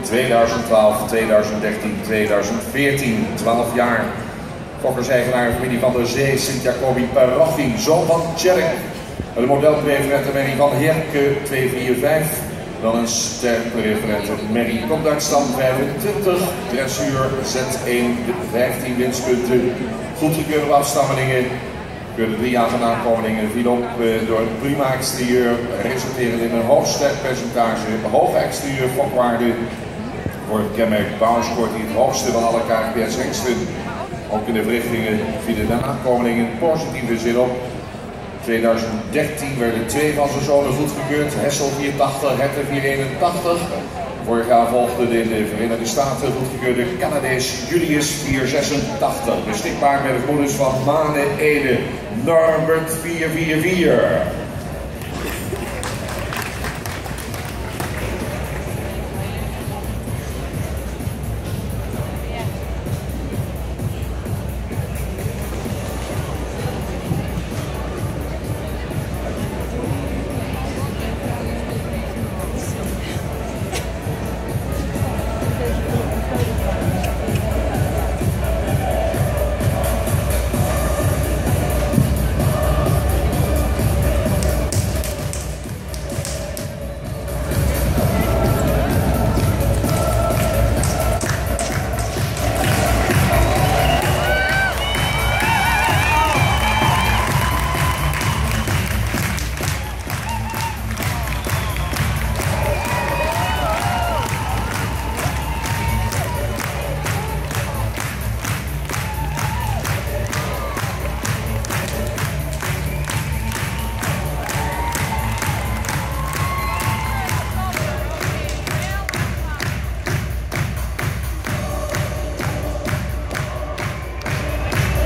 2012, 2013, 2014, 12 jaar. Fokkerseigenaar familie van der Zee, Sint-Jacobi Paraffi, zoon van Tjerk. De modelpreferente Mary van Herke 245. Dan een sterpreferente Mary Kondakstam 25. Dressuur Z1 15 winstpunten. Goedgekeurde afstammelingen. De 3 aangenaamkomelingen viel op door een prima exterieur, resulterend in een hoog sterkpercentage, hoge exterieur fokwaarde. Voor het kenmerk bouw scoort hij het hoogste van alle KGPS-hengsten. Ook in de verrichtingen vielen de aankomelingen positieve zin op. 2013 werden 2 van zijn zonen goedgekeurd, Hessel 480, Hette 481. Vorig jaar volgde de in de Verenigde Staten goedgekeurde Canadees Julius 486. Beschikbaar met de broeders van Mane Ede, Norbert 444.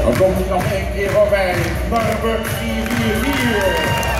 Dan komt hij nog 1 keer voorbij. Norbert 444.